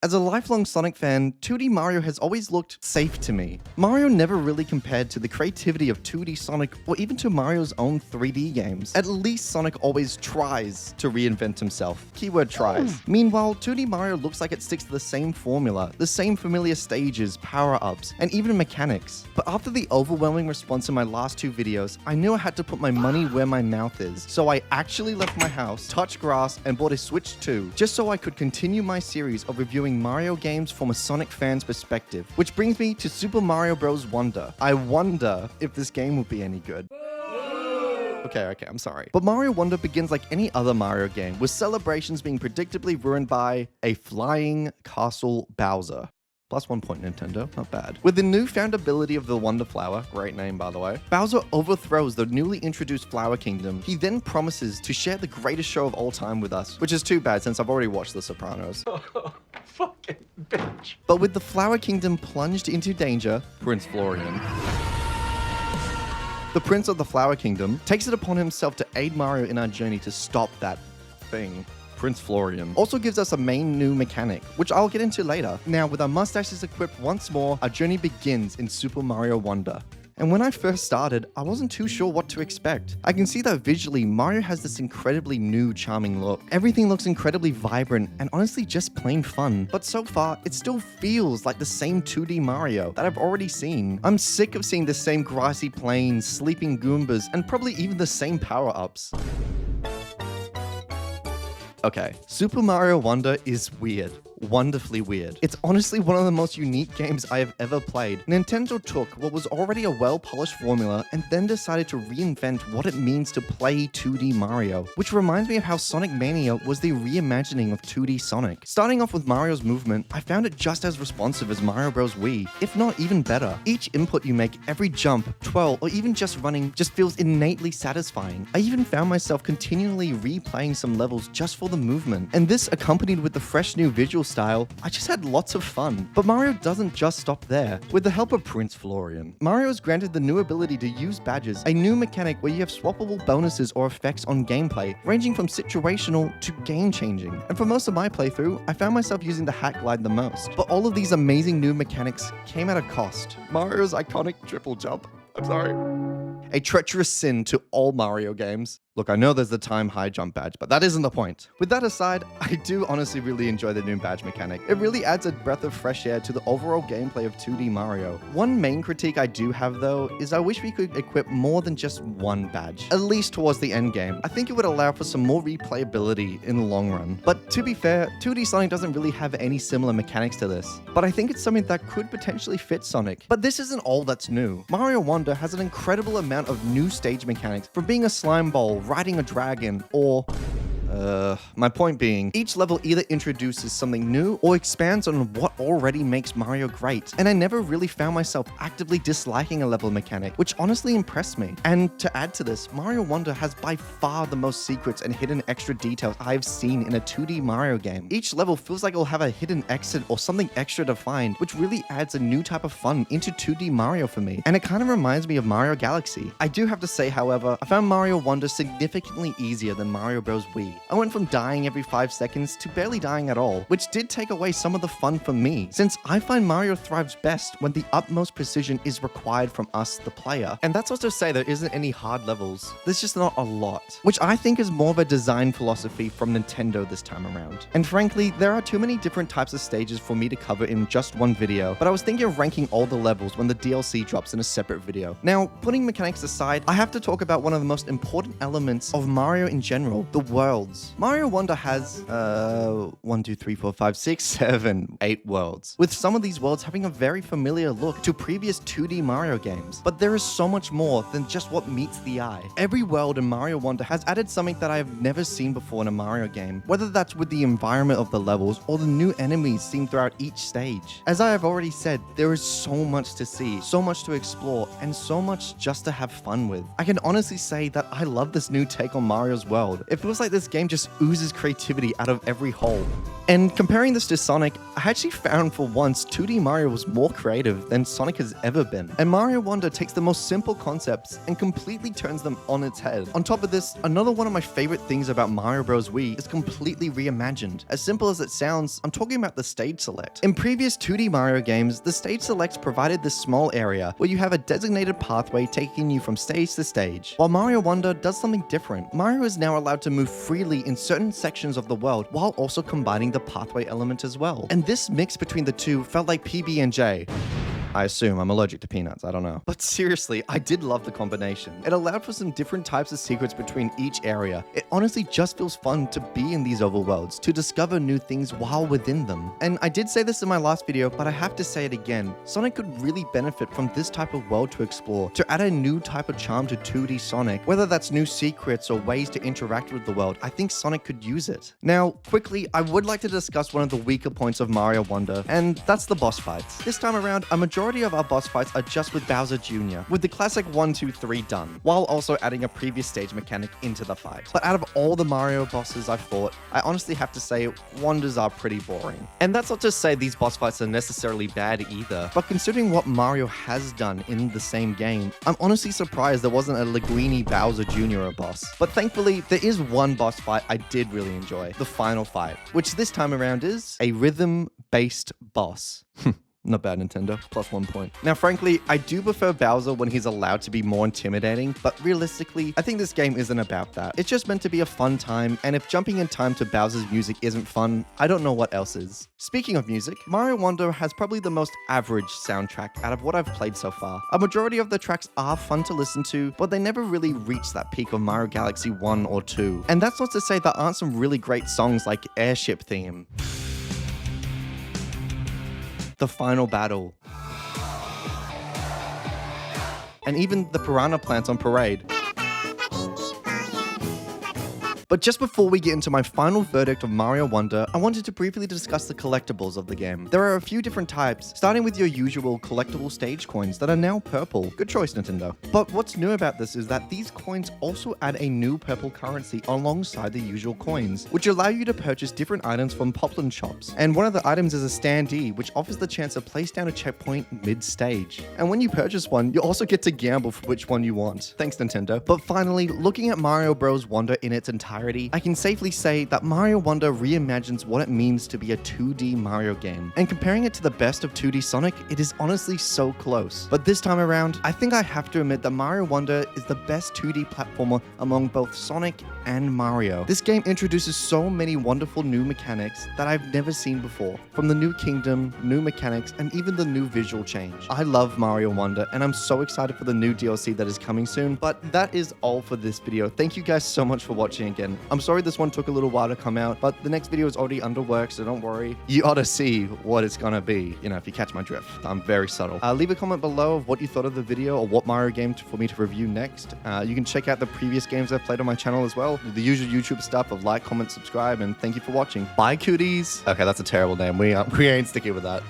As a lifelong Sonic fan, 2D Mario has always looked safe to me. Mario never really compared to the creativity of 2D Sonic or even to Mario's own 3D games. At least Sonic always tries to reinvent himself. Keyword tries. Meanwhile, 2D Mario looks like it sticks to the same formula, the same familiar stages, power-ups, and even mechanics. But after the overwhelming response in my last two videos, I knew I had to put my money where my mouth is. So I actually left my house, touched grass, and bought a Switch 2, just so I could continue my series of reviewing Mario games from a Sonic fan's perspective. Which brings me to Super Mario Bros. Wonder. I wonder if this game will be any good. Okay, I'm sorry. But Mario Wonder begins like any other Mario game, with celebrations being predictably ruined by a flying castle Bowser. Plus 1 point, Nintendo, not bad. With the newfound ability of the Wonder Flower, great name by the way, Bowser overthrows the newly introduced Flower Kingdom. He then promises to share the greatest show of all time with us, which is too bad since I've already watched The Sopranos. Fucking bitch. But with the Flower Kingdom plunged into danger, Prince Florian, the Prince of the Flower Kingdom, takes it upon himself to aid Mario in our journey to stop that thing. Prince Florian also gives us a main new mechanic, which I'll get into later. Now, with our mustaches equipped once more, our journey begins in Super Mario Wonder. And when I first started, I wasn't too sure what to expect. I can see that visually, Mario has this incredibly new, charming look. Everything looks incredibly vibrant and honestly just plain fun. But so far, it still feels like the same 2D Mario that I've already seen. I'm sick of seeing the same grassy plains, sleeping Goombas, and probably even the same power-ups. Okay, Super Mario Wonder is weird. Wonderfully weird. It's honestly one of the most unique games I have ever played. Nintendo took what was already a well-polished formula and then decided to reinvent what it means to play 2D Mario, which reminds me of how Sonic Mania was the reimagining of 2D Sonic. Starting off with Mario's movement, I found it just as responsive as Mario Bros. Wii, if not even better. Each input you make, every jump, twirl, or even just running just feels innately satisfying. I even found myself continually replaying some levels just for the movement, and this accompanied with the fresh new visual style, I just had lots of fun. But Mario doesn't just stop there. With the help of Prince Florian, Mario is granted the new ability to use badges, a new mechanic where you have swappable bonuses or effects on gameplay, ranging from situational to game-changing. And for most of my playthrough, I found myself using the Hat Glide the most. But all of these amazing new mechanics came at a cost. Mario's iconic triple jump. I'm sorry. A treacherous sin to all Mario games. Look, I know there's the time high jump badge, but that isn't the point. With that aside, I do honestly really enjoy the new badge mechanic. It really adds a breath of fresh air to the overall gameplay of 2D Mario. One main critique I do have though, is I wish we could equip more than just one badge, at least towards the end game. I think it would allow for some more replayability in the long run. But to be fair, 2D Sonic doesn't really have any similar mechanics to this, but I think it's something that could potentially fit Sonic. But this isn't all that's new. Mario Wonder has an incredible amount of new stage mechanics, from being a slime ball, riding a dragon, or my point being, each level either introduces something new or expands on what already makes Mario great. And I never really found myself actively disliking a level mechanic, which honestly impressed me. And to add to this, Mario Wonder has by far the most secrets and hidden extra details I've seen in a 2D Mario game. Each level feels like it'll have a hidden exit or something extra to find, which really adds a new type of fun into 2D Mario for me. And it kind of reminds me of Mario Galaxy. I do have to say, however, I found Mario Wonder significantly easier than Mario Bros. Wii. I went from dying every 5 seconds to barely dying at all, which did take away some of the fun for me, since I find Mario thrives best when the utmost precision is required from us, the player. And that's not to say there isn't any hard levels. There's just not a lot, which I think is more of a design philosophy from Nintendo this time around. And frankly, there are too many different types of stages for me to cover in just one video, but I was thinking of ranking all the levels when the DLC drops in a separate video. Now, putting mechanics aside, I have to talk about one of the most important elements of Mario in general, the world. Mario Wonder has, 1, 2, 3, 4, 5, 6, 7, 8 worlds, with some of these worlds having a very familiar look to previous 2D Mario games. But there is so much more than just what meets the eye. Every world in Mario Wonder has added something that I have never seen before in a Mario game, whether that's with the environment of the levels or the new enemies seen throughout each stage. As I have already said, there is so much to see, so much to explore, and so much just to have fun with. I can honestly say that I love this new take on Mario's world. It feels like this game just oozes creativity out of every hole. And comparing this to Sonic, I actually found for once 2D Mario was more creative than Sonic has ever been. And Mario Wonder takes the most simple concepts and completely turns them on its head. On top of this, another one of my favorite things about Mario Bros. Wii is completely reimagined. As simple as it sounds, I'm talking about the stage select. In previous 2D Mario games, the stage selects provided this small area where you have a designated pathway taking you from stage to stage. While Mario Wonder does something different, Mario is now allowed to move freely in certain sections of the world while also combining the pathway element as well. And this mix between the two felt like PB&J. I assume. I'm allergic to peanuts. I don't know. But seriously, I did love the combination. It allowed for some different types of secrets between each area. It honestly just feels fun to be in these overworlds, to discover new things while within them. And I did say this in my last video, but I have to say it again. Sonic could really benefit from this type of world to explore, to add a new type of charm to 2D Sonic. Whether that's new secrets or ways to interact with the world, I think Sonic could use it. Now, quickly, I would like to discuss one of the weaker points of Mario Wonder, and that's the boss fights. This time around, a majority of our boss fights are just with Bowser Jr., with the classic 1, 2, 3 done, while also adding a previous stage mechanic into the fight. But out of all the Mario bosses I've fought, I honestly have to say Wonders are pretty boring. And that's not to say these boss fights are necessarily bad either, but considering what Mario has done in the same game, I'm honestly surprised there wasn't a Linguini Bowser Jr. boss. But thankfully, there is one boss fight I did really enjoy, the final fight, which this time around is a rhythm-based boss. Not bad, Nintendo. Plus 1 point. Now, frankly, I do prefer Bowser when he's allowed to be more intimidating, but realistically, I think this game isn't about that. It's just meant to be a fun time, and if jumping in time to Bowser's music isn't fun, I don't know what else is. Speaking of music, Mario Wonder has probably the most average soundtrack out of what I've played so far. A majority of the tracks are fun to listen to, but they never really reach that peak of Mario Galaxy 1 or 2. And that's not to say there aren't some really great songs like Airship Theme, The Final Battle, and even the piranha plants on Parade. But just before we get into my final verdict of Mario Wonder, I wanted to briefly discuss the collectibles of the game. There are a few different types, starting with your usual collectible stage coins that are now purple. Good choice, Nintendo. But what's new about this is that these coins also add a new purple currency alongside the usual coins, which allow you to purchase different items from Poplin shops. And one of the items is a standee, which offers the chance to place down a checkpoint mid-stage. And when you purchase one, you also get to gamble for which one you want. Thanks, Nintendo. But finally, looking at Mario Bros. Wonder in its entirety, I can safely say that Mario Wonder reimagines what it means to be a 2D Mario game. And comparing it to the best of 2D Sonic, it is honestly so close. But this time around, I think I have to admit that Mario Wonder is the best 2D platformer among both Sonic and Mario. This game introduces so many wonderful new mechanics that I've never seen before. From the new kingdom, new mechanics, and even the new visual change. I love Mario Wonder, and I'm so excited for the new DLC that is coming soon. But that is all for this video. Thank you guys so much for watching again. I'm sorry this one took a little while to come out, but the next video is already under work, so don't worry. You ought to see what it's gonna be, you know, if you catch my drift. I'm very subtle. Leave a comment below of what you thought of the video or what Mario game for me to review next. You can check out the previous games I've played on my channel as well. The usual YouTube stuff of like, comment, subscribe, and thank you for watching. Bye, cooties. Okay, that's a terrible name. We ain't sticking with that.